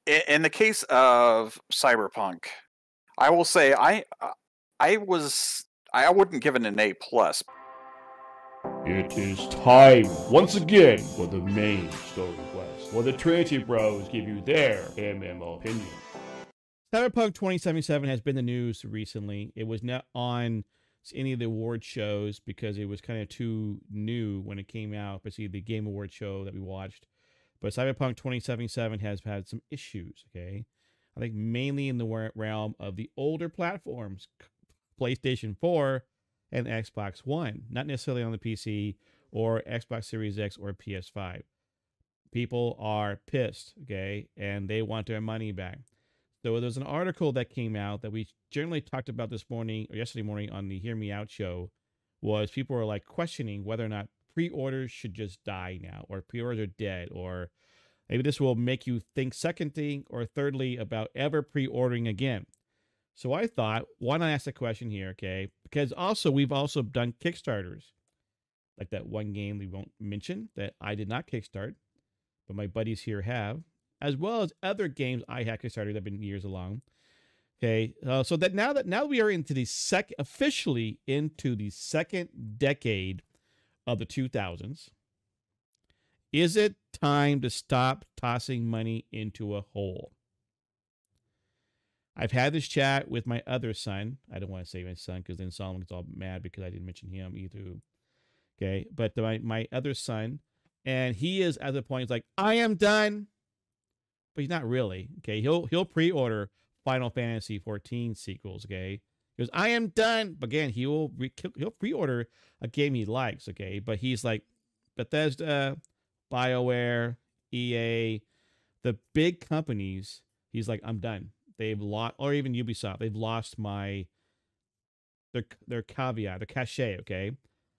In the case of Cyberpunk, I will say I wouldn't give it an A plus. It is time once again for the main story quest, where the Trinity Bros give you their MMO opinion. Cyberpunk 2077 has been in the news recently. It was not on any of the award shows because it was kind of too new when it came out, but see the Game Award show that we watched. But Cyberpunk 2077 has had some issues, okay? I think mainly in the realm of the older platforms, PlayStation 4 and Xbox One, not necessarily on the PC or Xbox Series X or PS5. People are pissed, okay, and they want their money back. So there's an article that came out that we generally talked about this morning or yesterday morning on the Hear Me Out show, was people were like questioning whether or not pre-orders should just die now, or pre-orders are dead, or maybe this will make you think secondly or thirdly about ever pre-ordering again. So I thought, why not ask the question here, okay? Because we've also done Kickstarters, like that one game we won't mention that I did not kickstart, but my buddies here have, as well as other games I had kickstarted that have been years along. Okay, so that now we are into the officially into the second decade of the 2000s. Is it time to stop tossing money into a hole? I've had this chat with my other son. I don't want to say my son because then Solomon gets all mad because I didn't mention him either. Okay, but my other son, and he is at the point, he's like, I am done, but he's not really. Okay, he'll pre-order Final Fantasy 14 sequels. Okay, he goes, I am done, but again, he'll pre-order a game he likes. Okay, but he's like, Bethesda, BioWare, EA, the big companies. He's like, I'm done. They've lost, or even Ubisoft, they've lost their caveat, their cachet. Okay,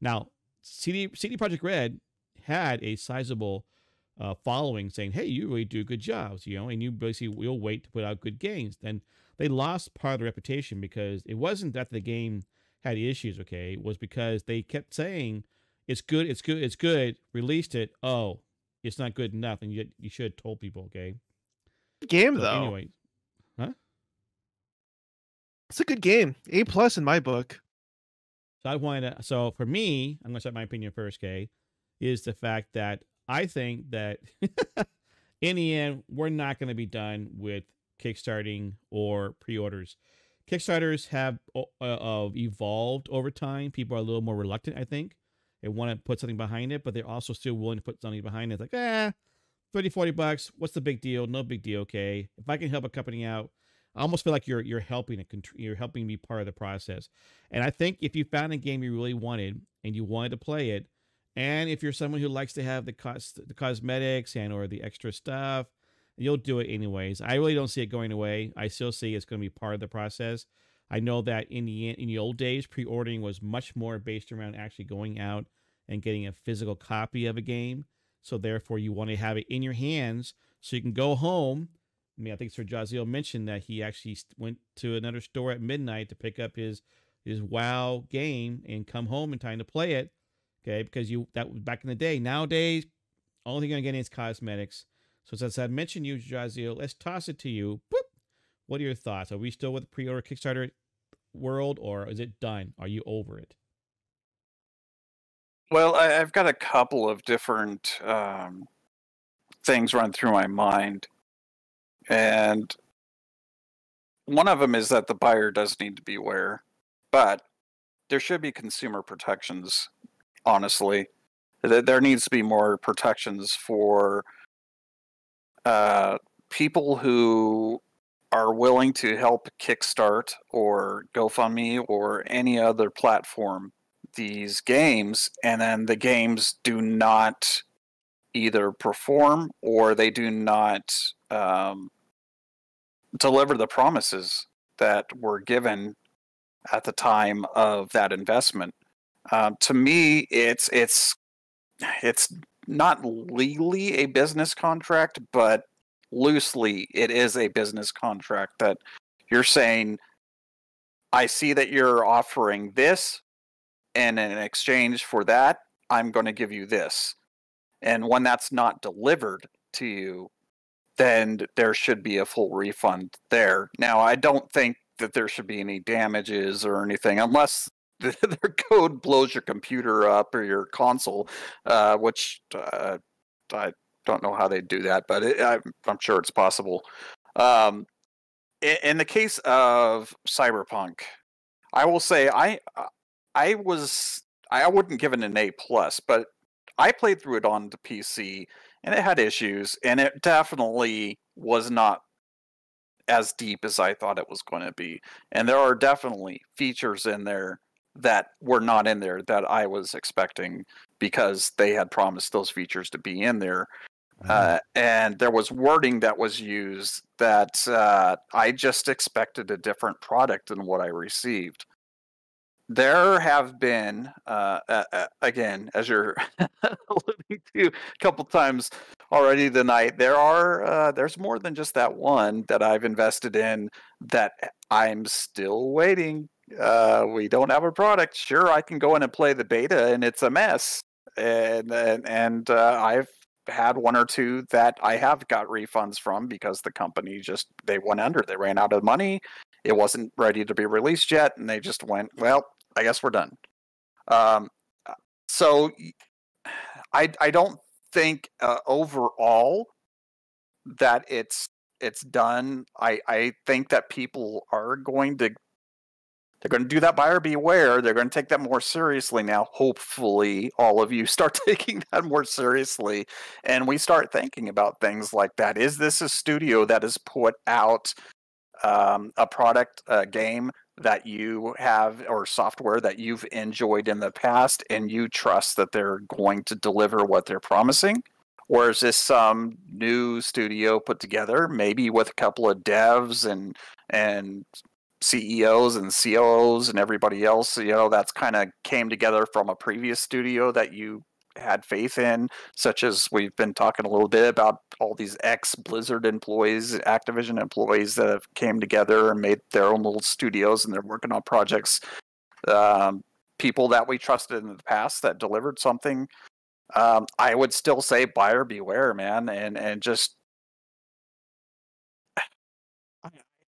now CD Projekt Red had a sizable following saying, hey, you really do good jobs, and you basically will wait to put out good games. Then they lost part of the reputation because it wasn't that the game had issues. Okay, it was because they kept saying it's good, it's good, it's good, released it, oh, it's not good enough, and you should have told people. Okay, game so though. Anyway. Huh? It's a good game. A+ in my book. So for me, I'm gonna set my opinion first, okay, is the fact that I think that in the end, we're not gonna be done with kickstarting or pre-orders. Kickstarters have evolved over time. People are a little more reluctant, I think. They want to put something behind it, but they're also still willing to put something behind it. It's like, $30-40, what's the big deal? No big deal, okay? If I can help a company out, I almost feel like you're helping you're helping me part of the process. And I think if you found a game you really wanted and you wanted to play it, and if you're someone who likes to have the cosmetics and or the extra stuff, you'll do it anyways. I really don't see it going away. I still see it's going to be part of the process. I know that in the old days, pre-ordering was much more based around actually going out and getting a physical copy of a game. So therefore, you want to have it in your hands so you can go home. I mean, I think SirJahzeal mentioned that he actually went to another store at midnight to pick up his WoW game and come home in time to play it. Okay, because that was back in the day. Nowadays, only thing you're going to get is cosmetics. So since I mentioned you, SirJahzeal, let's toss it to you. Boop. What are your thoughts? Are we still with the pre-order Kickstarter world, or is it done? Are you over it? Well, I've got a couple of different things run through my mind. And one of them is that the buyer does need to be aware, but there should be consumer protections, honestly. There needs to be more protections for people who are willing to help kickstart or GoFundMe or any other platform these games, and then the games do not either perform or they do not deliver the promises that were given at the time of that investment. To me, it's not legally a business contract, but loosely it is a business contract that you're saying, I see that you're offering this, and in exchange for that, I'm going to give you this. And when that's not delivered to you, then there should be a full refund there. Now, I don't think that there should be any damages or anything, unless their code blows your computer up or your console, which I don't know how they do that, but I'm sure it's possible. In the case of Cyberpunk, I will say I wouldn't give it an A+, but I played through it on the PC, and it had issues, and it definitely was not as deep as I thought it was going to be. And there are definitely features in there that were not in there that I was expecting, because they had promised those features to be in there. And there was wording that was used that I just expected a different product than what I received. There have been, again, as you're alluding to a couple times already tonight, there's more than just that one that I've invested in that I'm still waiting. We don't have a product. Sure, I can go in and play the beta, and it's a mess. And I've had one or two that I have got refunds from, because the company they went under. They ran out of money. It wasn't ready to be released yet, and they just went, well, I guess we're done. So I don't think overall that it's done. I think that people are going to do that buyer beware. They're going to take that more seriously now. Hopefully, all of you start taking that more seriously, and we start thinking about things like that. Is this a studio that has put out a product, a game that you have, or software that you've enjoyed in the past, and you trust that they're going to deliver what they're promising? Or is this some new studio put together, maybe with a couple of devs and CEOs and COOs and everybody else, that's kind of came together from a previous studio that you had faith in, such as we've been talking a little bit about all these ex-Blizzard employees, Activision employees that have came together and made their own little studios, and they're working on projects. People that we trusted in the past that delivered something. I would still say buyer beware, man, and just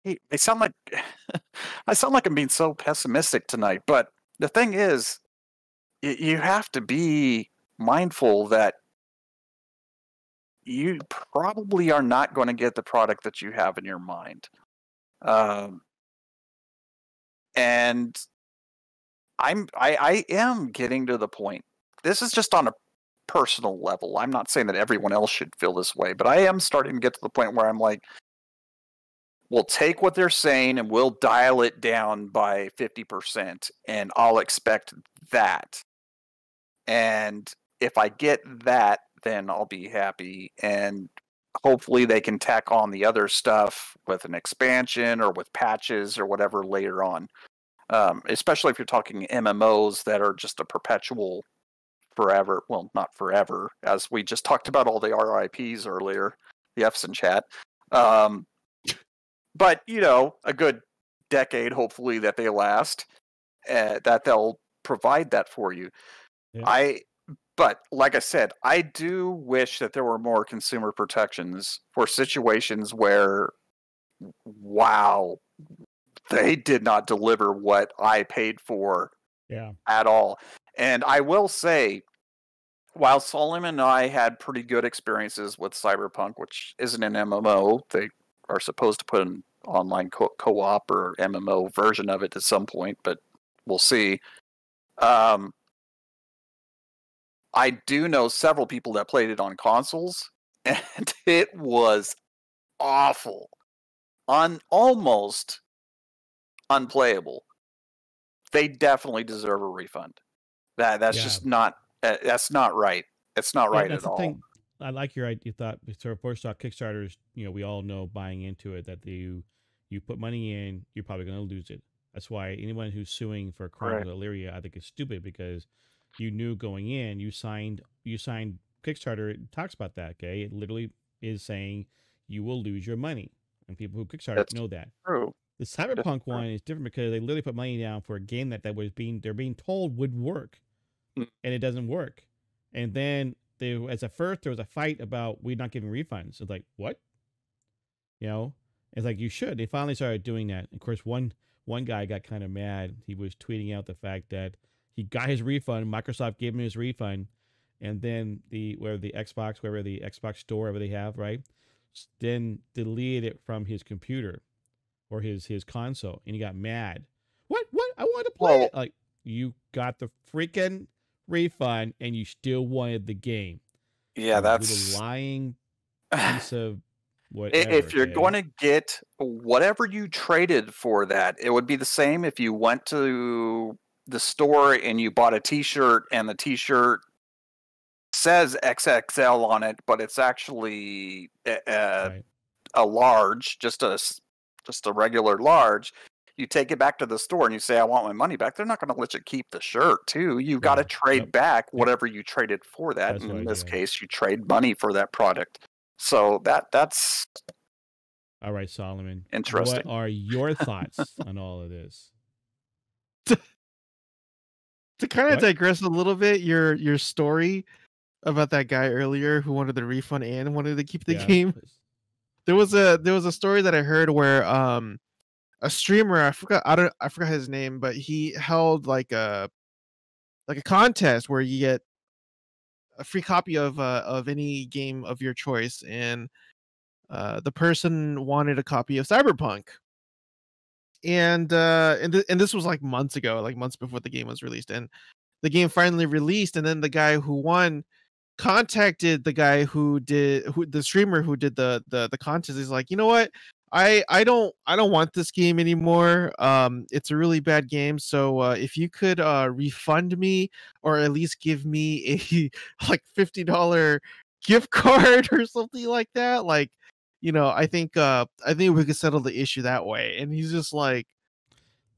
I sound like I'm being so pessimistic tonight, but the thing is, you have to be mindful that you probably are not going to get the product that you have in your mind. And I am getting to the point. This is just on a personal level. I'm not saying that everyone else should feel this way, but I am starting to get to the point where I'm like, we'll take what they're saying and we'll dial it down by 50%, and I'll expect that. And if I get that, then I'll be happy. And hopefully they can tack on the other stuff with an expansion or with patches or whatever later on. Especially if you're talking MMOs that are just a perpetual forever. Well, not forever, as we just talked about all the RIPs earlier, the F's in chat. But, a good decade, hopefully, that they last, that they'll provide that for you. Yeah. But like I said, I do wish that there were more consumer protections for situations where, wow, they did not deliver what I paid for at all. And I will say, while Solomon and I had pretty good experiences with Cyberpunk, which isn't an MMO, they are supposed to put an online co-op or MMO version of it at some point, but we'll see. I do know several people that played it on consoles, and it was awful. Almost unplayable. They definitely deserve a refund. That's just not. That's not right. It's not right at all. Thing. I like your idea. You thought first off, Kickstarters. We all know buying into it that you put money in, you're probably going to lose it. That's why anyone who's suing for Chronicles of Illyria, I think, is stupid, because you knew going in, you signed Kickstarter. It talks about that. Okay, it literally is saying you will lose your money, and people who Kickstarter know that. True. The Cyberpunk one is different because they literally put money down for a game that they're being told would work, and it doesn't work. And then at first there was a fight about we're not giving refunds. It's like, what? You know, it's like you should. They finally started doing that. Of course, one guy got kind of mad. He was tweeting out the fact that he got his refund. Microsoft gave him his refund, and then the Xbox store, whatever they have, right, then deleted it from his computer or his console, and he got mad. What? I wanted to play it. Like, you got the freaking refund, and you still wanted the game. Yeah, that's a lying piece of whatever. If you're going to get whatever you traded for that, it would be the same if you went to the store and you bought a T-shirt, and the T-shirt says XXL on it, but it's actually a large, just a regular large. You take it back to the store and you say, I want my money back. They're not going to let you keep the shirt, too. You got to trade back whatever you traded for that. And in this case, you trade money for that product. So that's all right, Solomon. Interesting. What are your thoughts on all of this? To kind of digress a little bit, your story about that guy earlier who wanted the refund and wanted to keep the game. There was a story that I heard where a streamer, I forgot his name, but he held like a contest where you get a free copy of any game of your choice, and the person wanted a copy of Cyberpunk, and this was like months ago, like months before the game was released, and the game finally released, and then the guy who won contacted the guy the streamer who did the contest. He's like, you know what? I don't want this game anymore. It's a really bad game. So if you could refund me, or at least give me a like $50 gift card or something like that, like, you know, I think we could settle the issue that way. And he's just like,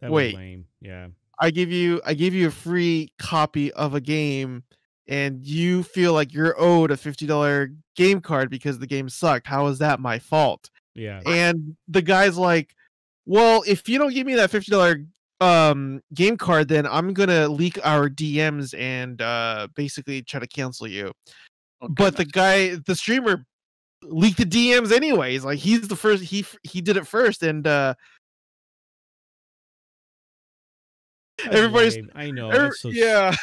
wait, lame. Yeah, I give you a free copy of a game, and you feel like you're owed a $50 game card because the game sucked. How is that my fault? Yeah. And the guy's like, well, if you don't give me that $50 game card, then I'm gonna leak our DMs and basically try to cancel you. Okay, but the streamer leaked the DMs anyways. Like, he's the first, he did it first, and everybody's lame. I know. Yeah.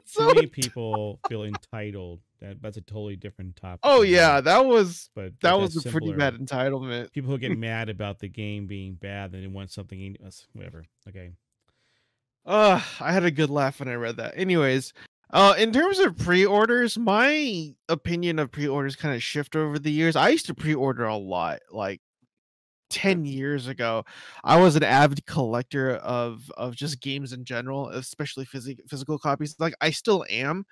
So many people feel entitled. That's a totally different topic. Oh yeah, that was a simpler. pretty bad entitlement. People who get mad about the game being bad and they want something, whatever. Okay. I had a good laugh when I read that. Anyways, in terms of pre-orders, my opinion of pre-orders kind of shift over the years. I used to pre-order a lot, like 10 years ago. I was an avid collector of just games in general, especially physical copies. Like, I still am.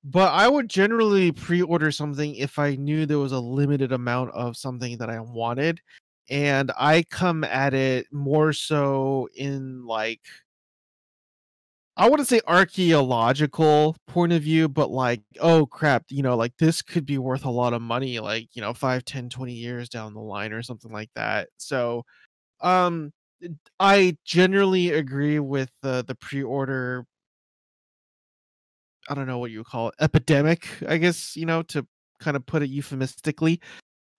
But I would generally pre-order something if I knew there was a limited amount of something that I wanted. And I come at it more so in, like, I wouldn't say archaeological point of view, but like, oh crap, you know, like this could be worth a lot of money, like, you know, 5, 10, 20 years down the line or something like that. So I generally agree with the pre-order, I don't know what you would call it, epidemic, I guess, you know, to kind of put it euphemistically.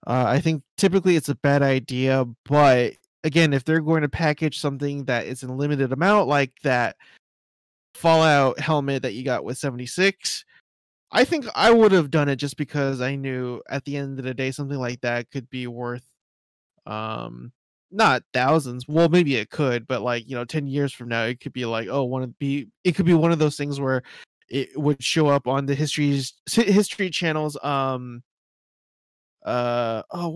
I think typically it's a bad idea, but again, if they're going to package something that is in a limited amount, like that Fallout helmet that you got with 76, I think I would have done it just because I knew at the end of the day something like that could be worth not thousands. Well, maybe it could, but like, you know, 10 years from now it could be like, oh, it could be one of those things where it would show up on the history channels. What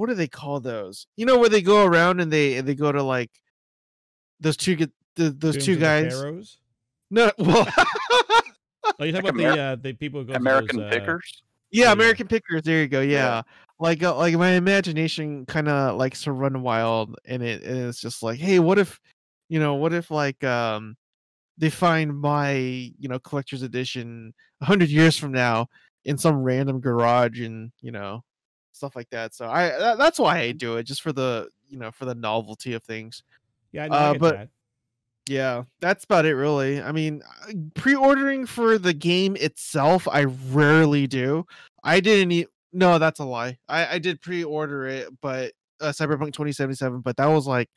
do they call those? You know, where they go around and they go to like those two guys. Pharaohs? No, well, oh, you talking about the people who go American to those, Pickers? Yeah, American Pickers. There you go. Yeah. Like my imagination kind of likes to run wild, and it's just like, hey, what if like they find my, you know, collector's edition 100 years from now in some random garage, and, you know, stuff like that. So that's why I do it, just for the, you know, for the novelty of things. Yeah, I get that. Yeah, that's about it, really. I mean, pre-ordering for the game itself, I rarely do. I didn't No, that's a lie. I did pre-order it, but Cyberpunk 2077, but that was like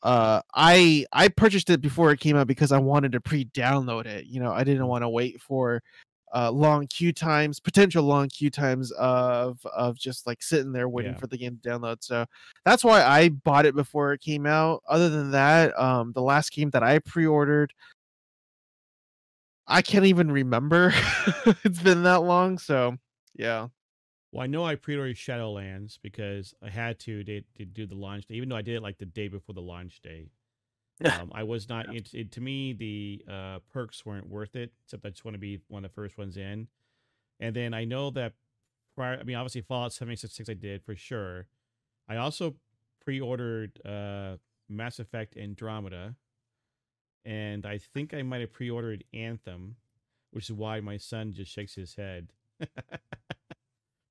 I purchased it before it came out because I wanted to pre-download it. You know, I didn't want to wait for long queue times, potential long queue times of just like sitting there waiting for the game to download. So that's why I bought it before it came out. Other than that, the last game that I pre-ordered, I can't even remember. It's been that long, so yeah. Well, I know I pre-ordered Shadowlands because I had to do the launch day, even though I did it like the day before the launch day. I was not. To me, the perks weren't worth it. Except I just want to be one of the first ones in. And then I know that prior. I mean, obviously Fallout 76 I did for sure. I also pre-ordered Mass Effect Andromeda, and I think I might have pre-ordered Anthem, which is why my son just shakes his head.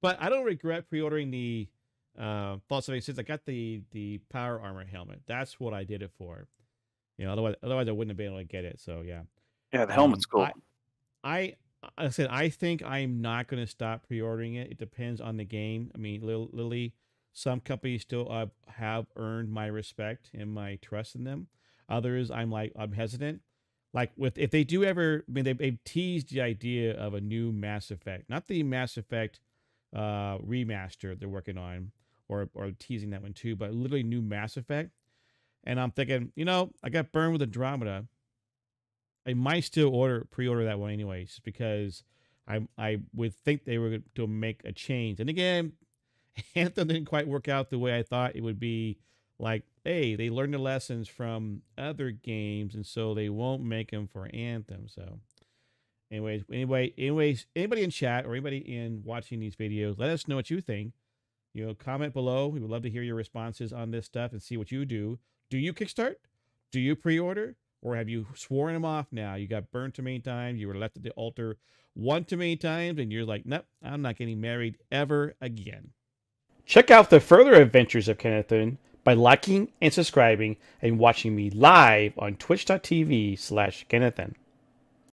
But I don't regret pre-ordering the Fallout 76. I got the power armor helmet. That's what I did it for. You know, otherwise I wouldn't have been able to get it. So yeah. Yeah, the helmet's cool. I said I think I'm not going to stop pre-ordering it. It depends on the game. I mean, Lily, some companies still have earned my respect and my trust in them. Others, I'm hesitant. Like if they do ever, I mean, they've teased the idea of a new Mass Effect, not the Mass Effect remaster they're working on, or teasing that one too, but literally new Mass Effect. And I'm thinking, you know, I got burned with Andromeda. I might still pre-order that one anyways, just because I would think they were to make a change. And again, Anthem didn't quite work out the way I thought it would be. Like, hey, they learned the lessons from other games, and so they won't make them for Anthem. So, anyways, anybody in chat or anybody in watching these videos, let us know what you think. You know, comment below. We would love to hear your responses on this stuff and see what you do. Do you kickstart? Do you pre-order? Or have you sworn them off now? You got burned too many times. You were left at the altar one too many times, and you're like, nope, I'm not getting married ever again. Check out the further adventures of Kennethan by liking and subscribing and watching me live on twitch.tv/Kennethan.